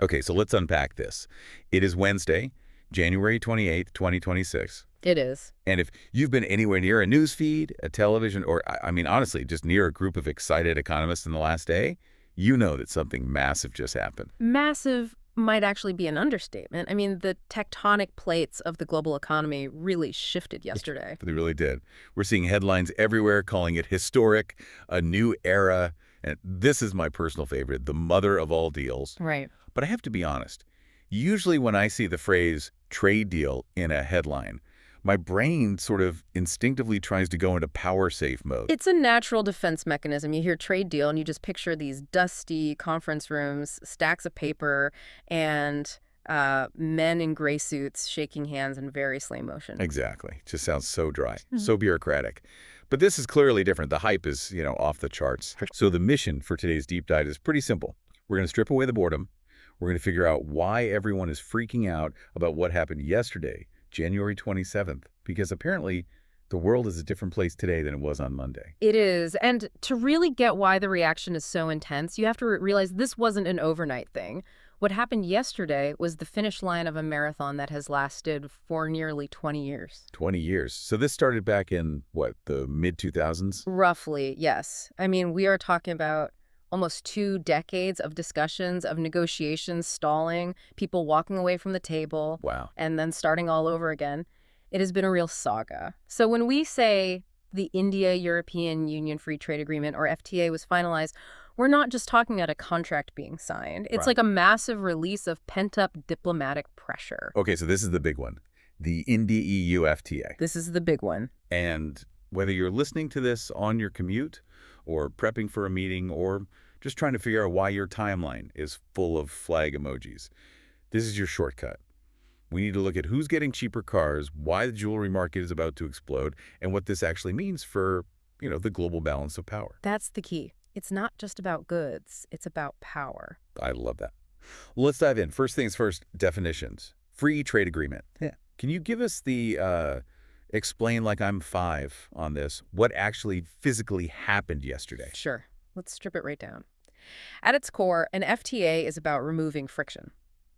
Okay, so let's unpack this. It is Wednesday, January 28th, 2026. It is. And if you've been anywhere near a news feed, a television, or, I mean, honestly, just near a group of excited economists in the last day, you know that something massive just happened. Massive might actually be an understatement. I mean, the tectonic plates of the global economy really shifted yesterday. They really did. We're seeing headlines everywhere calling it historic, a new era, and this is my personal favorite, the mother of all deals. Right. But I have to be honest, usually when I see the phrase trade deal in a headline, my brain sort of instinctively tries to go into power safe mode. It's a natural defense mechanism. You hear trade deal and you just picture these dusty conference rooms, stacks of paper, and men in gray suits shaking hands in very slow motion. Exactly. Just sounds so dry, so bureaucratic. But this is clearly different. The hype is, off the charts. So the mission for today's deep dive is pretty simple. We're going to strip away the boredom. We're going to figure out why everyone is freaking out about what happened yesterday, January 27th, because apparently the world is a different place today than it was on Monday. It is. And to really get why the reaction is so intense, you have to realize this wasn't an overnight thing. What happened yesterday was the finish line of a marathon that has lasted for nearly 20 years. 20 years. So this started back in, what, the mid-2000s? Roughly, yes. I mean, we are talking about almost 2 decades of discussions, of negotiations, stalling, people walking away from the table. Wow. And then starting all over again. It has been a real saga. So when we say the India-European Union Free Trade Agreement, or FTA, was finalized, we're not just talking about a contract being signed. It's Right. like a massive release of pent-up diplomatic pressure. Okay, so this is the big one, the India-EU FTA. This is the big one. And whether you're listening to this on your commute or prepping for a meeting or just trying to figure out why your timeline is full of flag emojis, this is your shortcut. We need to look at who's getting cheaper cars, why the jewelry market is about to explode, and what this actually means for, the global balance of power. That's the key. It's not just about goods. It's about power. I love that. Well, let's dive in. First things first, definitions. Free trade agreement. Yeah. Can you give us the explain like I'm 5 on this, what actually physically happened yesterday? Sure. Let's strip it right down. At its core, an FTA is about removing friction.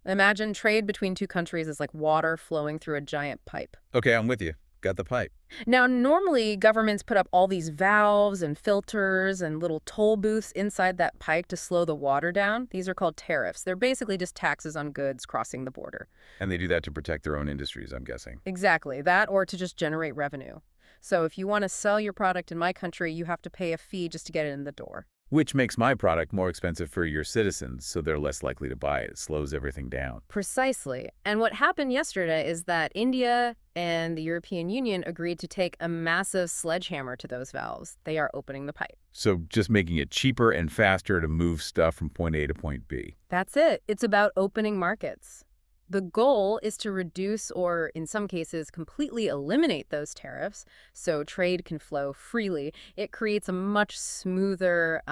Imagine trade between 2 countries is like water flowing through a giant pipe. Okay, I'm with you. Got the pipe. Now, normally, governments put up all these valves and filters and little toll booths inside that pipe to slow the water down. These are called tariffs. They're basically just taxes on goods crossing the border. And they do that to protect their own industries, I'm guessing. Exactly. That or to just generate revenue. So if you want to sell your product in my country, you have to pay a fee just to get it in the door. Which makes my product more expensive for your citizens, so they're less likely to buy it. It slows everything down. Precisely. And what happened yesterday is that India and the European Union agreed to take a massive sledgehammer to those valves. They are opening the pipe. So just making it cheaper and faster to move stuff from point A to point B. That's it. It's about opening markets. The goal is to reduce or, in some cases, completely eliminate those tariffs so trade can flow freely. It creates a much smoother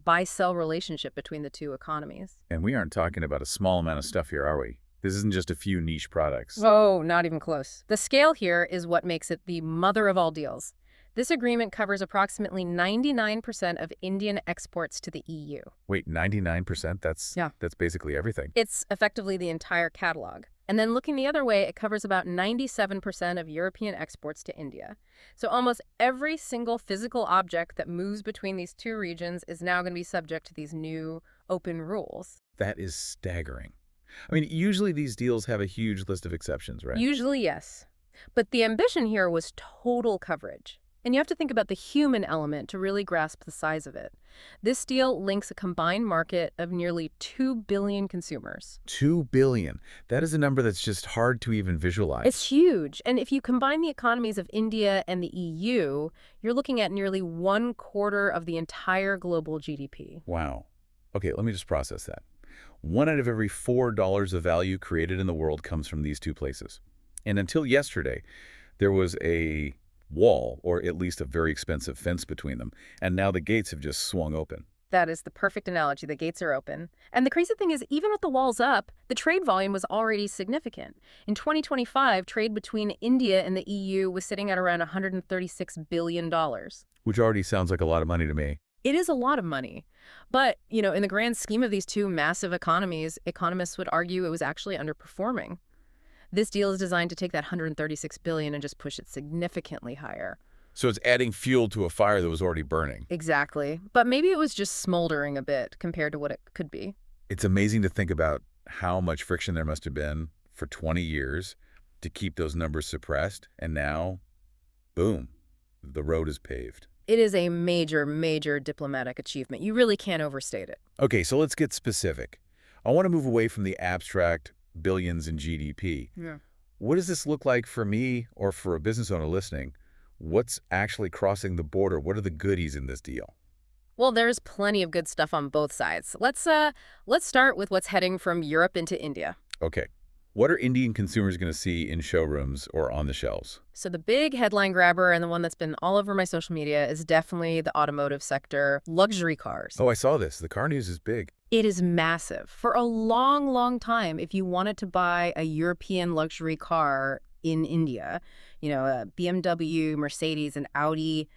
buy-sell relationship between the 2 economies. And we aren't talking about a small amount of stuff here, are we? This isn't just a few niche products. Oh, not even close. The scale here is what makes it the mother of all deals. This agreement covers approximately 99% of Indian exports to the EU. Wait, 99%? That's basically everything. It's effectively the entire catalog. And then looking the other way, it covers about 97% of European exports to India. So almost every single physical object that moves between these 2 regions is now going to be subject to these new open rules. That is staggering. I mean, usually these deals have a huge list of exceptions, right? Usually, yes. But the ambition here was total coverage. And you have to think about the human element to really grasp the size of it. This deal links a combined market of nearly 2 billion consumers. 2 billion. That is a number that's just hard to even visualize. It's huge. And if you combine the economies of India and the EU, you're looking at nearly 1/4 of the entire global GDP. Wow. Okay, let me just process that. 1 out of every $4 of value created in the world comes from these 2 places. And until yesterday, there was a wall, or at least a very expensive fence between them, and now the gates have just swung open. That is the perfect analogy. The gates are open. And the crazy thing is, even with the walls up, the trade volume was already significant. In 2025, trade between India and the EU was sitting at around $136 billion. Which already sounds like a lot of money to me. It is a lot of money. But, in the grand scheme of these two massive economies, economists would argue it was actually underperforming. This deal is designed to take that $136 billion and just push it significantly higher. So it's adding fuel to a fire that was already burning. Exactly. But maybe it was just smoldering a bit compared to what it could be. It's amazing to think about how much friction there must have been for 20 years to keep those numbers suppressed. And now, boom, the road is paved. It is a major, major diplomatic achievement. You really can't overstate it. Okay, so let's get specific. I want to move away from the abstract billions in GDP. Yeah. What does this look like for me or for a business owner listening? What's actually crossing the border? What are the goodies in this deal? Well, there's plenty of good stuff on both sides. Let's start with what's heading from Europe into India. Okay. What are Indian consumers going to see in showrooms or on the shelves? So the big headline grabber and the one that's been all over my social media is definitely the automotive sector, luxury cars. Oh, I saw this. The car news is big. It is massive. For a long, long time, if you wanted to buy a European luxury car in India, a BMW, Mercedes, and Audi,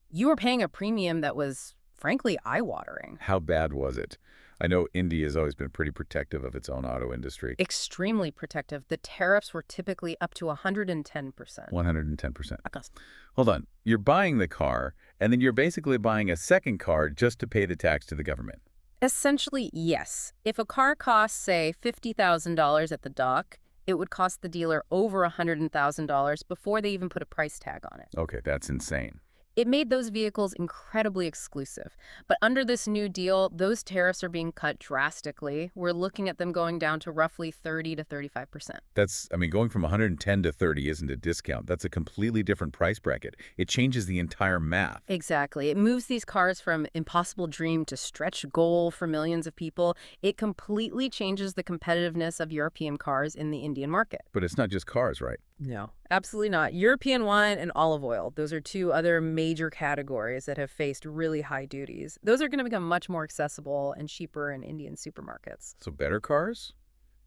you were paying a premium that was, frankly, eye-watering. How bad was it? I know India has always been pretty protective of its own auto industry. Extremely protective. The tariffs were typically up to 110%. 110%. Hold on. You're buying the car, and then you're basically buying a second car just to pay the tax to the government. Essentially, yes. If a car costs, say, $50,000 at the dock, it would cost the dealer over $100,000 before they even put a price tag on it. Okay, that's insane. It made those vehicles incredibly exclusive. But under this new deal, those tariffs are being cut drastically. We're looking at them going down to roughly 30 to 35%. Going from 110 to 30 isn't a discount. That's a completely different price bracket. It changes the entire math. Exactly. It moves these cars from impossible dream to stretch goal for millions of people. It completely changes the competitiveness of European cars in the Indian market. But it's not just cars, right? No, absolutely not. European wine and olive oil, those are two other major categories that have faced really high duties. Those are going to become much more accessible and cheaper in Indian supermarkets. So better cars,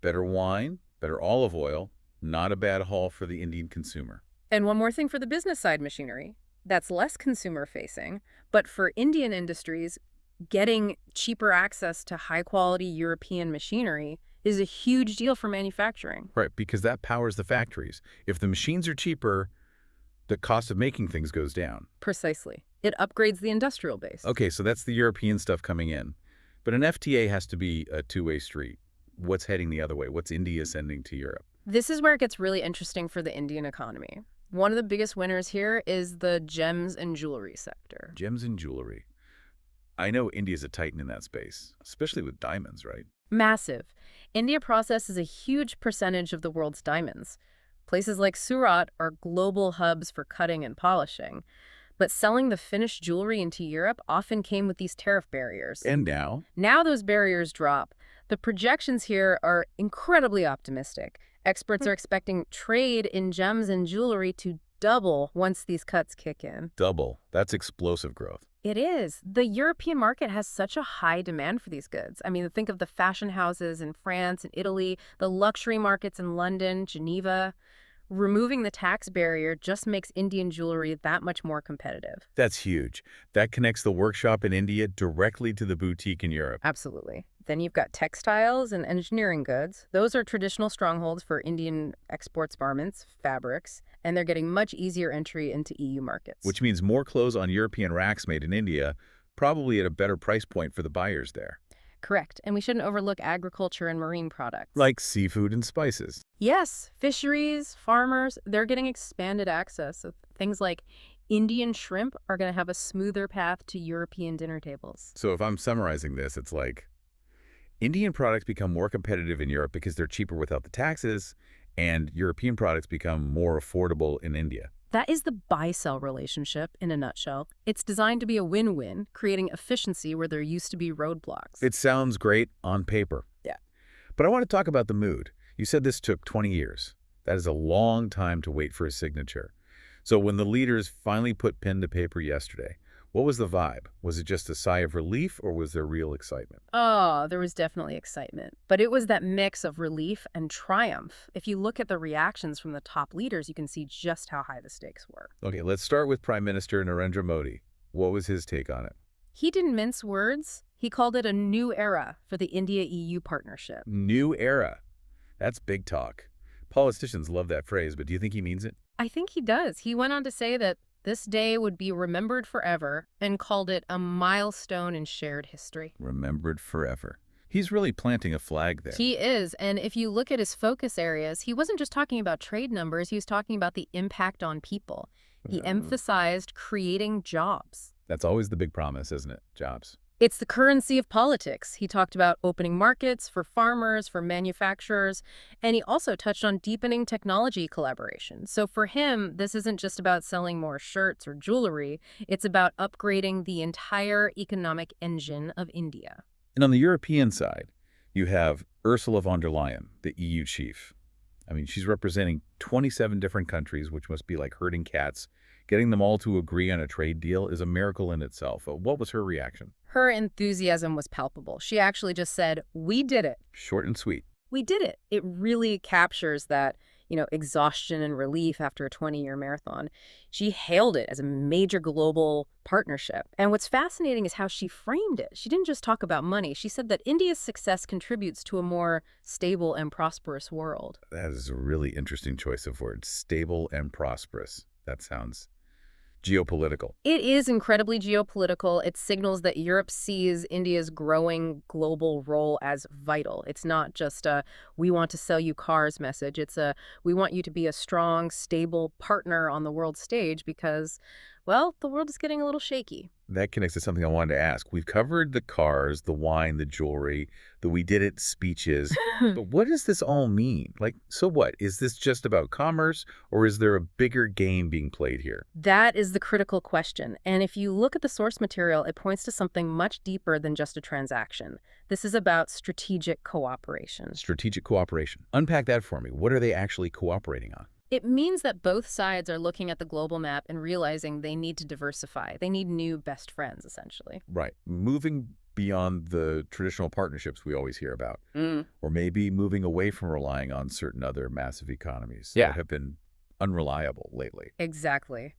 better wine, better olive oil, not a bad haul for the Indian consumer. And one more thing for the business side machinery. That's less consumer-facing, but for Indian industries, getting cheaper access to high-quality European machinery is a huge deal for manufacturing. Right, because that powers the factories. If the machines are cheaper, the cost of making things goes down. Precisely. It upgrades the industrial base. Okay, so that's the European stuff coming in. But an FTA has to be a two-way street. What's heading the other way? What's India sending to Europe? This is where it gets really interesting for the Indian economy. One of the biggest winners here is the gems and jewelry sector. Gems and jewelry. I know India's a titan in that space, especially with diamonds, right? Massive. India processes a huge percentage of the world's diamonds. Places like Surat are global hubs for cutting and polishing. But selling the finished jewelry into Europe often came with these tariff barriers. And now? Now those barriers drop. The projections here are incredibly optimistic. Experts are expecting trade in gems and jewelry to double once these cuts kick in. Double. That's explosive growth. It is. The European market has such a high demand for these goods. I mean, think of the fashion houses in France and Italy, the luxury markets in London, Geneva. Removing the tax barrier just makes Indian jewelry that much more competitive. That's huge. That connects the workshop in India directly to the boutique in Europe. Absolutely. Then you've got textiles and engineering goods. Those are traditional strongholds for Indian exports garments, fabrics, and they're getting much easier entry into EU markets. Which means more clothes on European racks made in India, probably at a better price point for the buyers there. Correct. And we shouldn't overlook agriculture and marine products. Like seafood and spices. Yes. Fisheries, farmers, they're getting expanded access. So things like Indian shrimp are going to have a smoother path to European dinner tables. So if I'm summarizing this, it's like Indian products become more competitive in Europe because they're cheaper without the taxes, and European products become more affordable in India. That is the buy-sell relationship in a nutshell. It's designed to be a win-win, creating efficiency where there used to be roadblocks. It sounds great on paper. Yeah. But I want to talk about the mood. You said this took 20 years. That is a long time to wait for a signature. So when the leaders finally put pen to paper yesterday, what was the vibe? Was it just a sigh of relief, or was there real excitement? Oh, there was definitely excitement. But it was that mix of relief and triumph. If you look at the reactions from the top leaders, you can see just how high the stakes were. Okay, let's start with Prime Minister Narendra Modi. What was his take on it? He didn't mince words. He called it a new era for the India-EU partnership. New era. That's big talk. Politicians love that phrase, but do you think he means it? I think he does. He went on to say that this day would be remembered forever and called it a milestone in shared history. Remembered forever. He's really planting a flag there. He is, and if you look at his focus areas, he wasn't just talking about trade numbers, he was talking about the impact on people. He emphasized creating jobs. That's always the big promise, isn't it? Jobs. It's the currency of politics. He talked about opening markets for farmers, for manufacturers, and he also touched on deepening technology collaboration. So for him, this isn't just about selling more shirts or jewelry, it's about upgrading the entire economic engine of India. And on the European side, you have Ursula von der Leyen, the EU chief. I mean, she's representing 27 different countries, which must be like herding cats. Getting them all to agree on a trade deal is a miracle in itself. What was her reaction? Her enthusiasm was palpable. She actually just said, "We did it. Short and sweet. We did it." It really captures that, exhaustion and relief after a 20-year marathon. She hailed it as a major global partnership. And what's fascinating is how she framed it. She didn't just talk about money. She said that India's success contributes to a more stable and prosperous world. That is a really interesting choice of words. Stable and prosperous. That sounds geopolitical. It is incredibly geopolitical. It signals that Europe sees India's growing global role as vital. It's not just a "we want to sell you cars" message. It's a "we want you to be a strong, stable partner on the world stage because, well, the world is getting a little shaky." That connects to something I wanted to ask. We've covered the cars, the wine, the jewelry, the "we did it" speeches. But what does this all mean? So what? Is this just about commerce, or is there a bigger game being played here? That is the critical question. And if you look at the source material, it points to something much deeper than just a transaction. This is about strategic cooperation. Strategic cooperation. Unpack that for me. What are they actually cooperating on? It means that both sides are looking at the global map and realizing they need to diversify. They need new best friends, essentially. Right. Moving beyond the traditional partnerships we always hear about. Or maybe moving away from relying on certain other massive economies that have been unreliable lately. Exactly.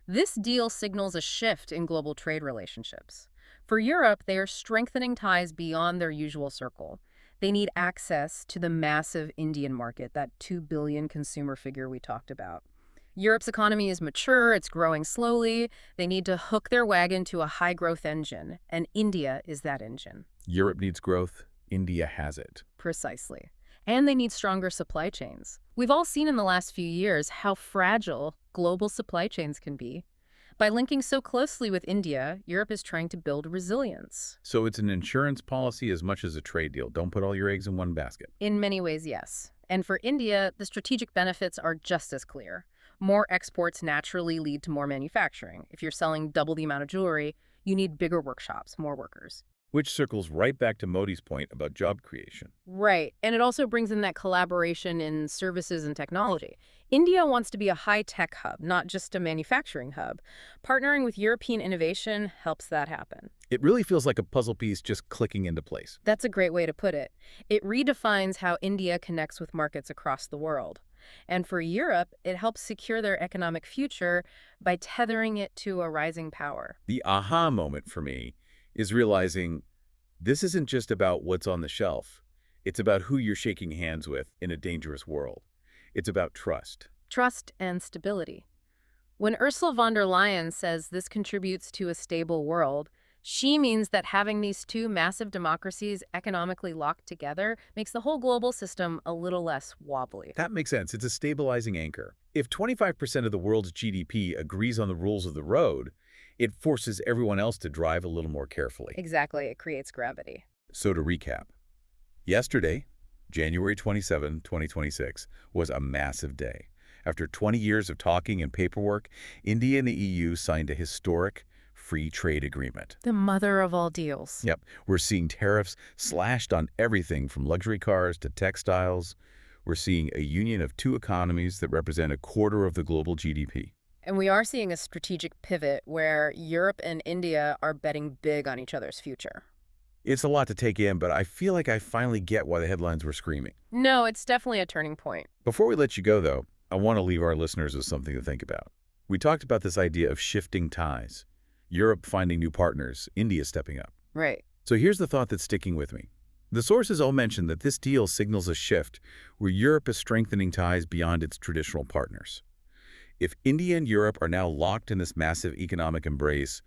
This deal signals a shift in global trade relationships. For Europe, they are strengthening ties beyond their usual circle. They need access to the massive Indian market, that 2 billion consumer figure we talked about. Europe's economy is mature, it's growing slowly. They need to hook their wagon to a high-growth engine, and India is that engine. Europe needs growth. India has it. Precisely. And they need stronger supply chains. We've all seen in the last few years how fragile global supply chains can be. By linking so closely with India, Europe is trying to build resilience. So it's an insurance policy as much as a trade deal. Don't put all your eggs in one basket. In many ways, yes. And for India, the strategic benefits are just as clear. More exports naturally lead to more manufacturing. If you're selling double the amount of jewelry, you need bigger workshops, more workers. Which circles right back to Modi's point about job creation. Right. And it also brings in that collaboration in services and technology. India wants to be a high-tech hub, not just a manufacturing hub. Partnering with European innovation helps that happen. It really feels like a puzzle piece just clicking into place. That's a great way to put it. It redefines how India connects with markets across the world. And for Europe, it helps secure their economic future by tethering it to a rising power. The aha moment for me is realizing this isn't just about what's on the shelf. It's about who you're shaking hands with in a dangerous world. It's about trust. Trust and stability. When Ursula von der Leyen says this contributes to a stable world, she means that having these two massive democracies economically locked together makes the whole global system a little less wobbly. That makes sense. It's a stabilizing anchor. If 25% of the world's GDP agrees on the rules of the road, it forces everyone else to drive a little more carefully. Exactly. It creates gravity. So to recap, yesterday, January 27, 2026, was a massive day. After 20 years of talking and paperwork, India and the EU signed a historic free trade agreement. The mother of all deals. Yep, we're seeing tariffs slashed on everything from luxury cars to textiles. We're seeing a union of two economies that represent a quarter of the global GDP. And we are seeing a strategic pivot where Europe and India are betting big on each other's future. It's a lot to take in, but I feel like I finally get why the headlines were screaming. No, it's definitely a turning point. Before we let you go, though, I want to leave our listeners with something to think about. We talked about this idea of shifting ties. Europe finding new partners, India stepping up. Right. So here's the thought that's sticking with me. The sources all mention that this deal signals a shift where Europe is strengthening ties beyond its traditional partners. If India and Europe are now locked in this massive economic embrace,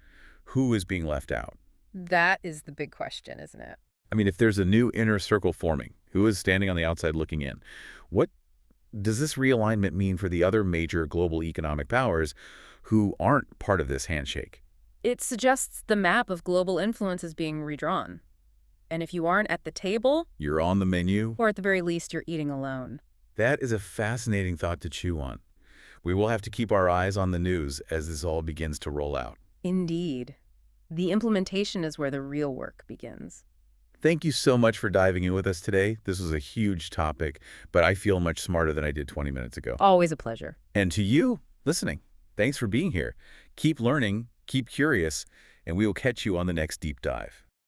who is being left out? That is the big question, isn't it? I mean, if there's a new inner circle forming, who is standing on the outside looking in? What does this realignment mean for the other major global economic powers who aren't part of this handshake? It suggests the map of global influence is being redrawn. And if you aren't at the table, You're on the menu? or at the very least, you're eating alone. That is a fascinating thought to chew on. We will have to keep our eyes on the news as this all begins to roll out. Indeed. The implementation is where the real work begins. Thank you so much for diving in with us today. This was a huge topic, but I feel much smarter than I did 20 minutes ago. Always a pleasure. And to you, listening, thanks for being here. Keep learning, keep curious, and we will catch you on the next deep dive.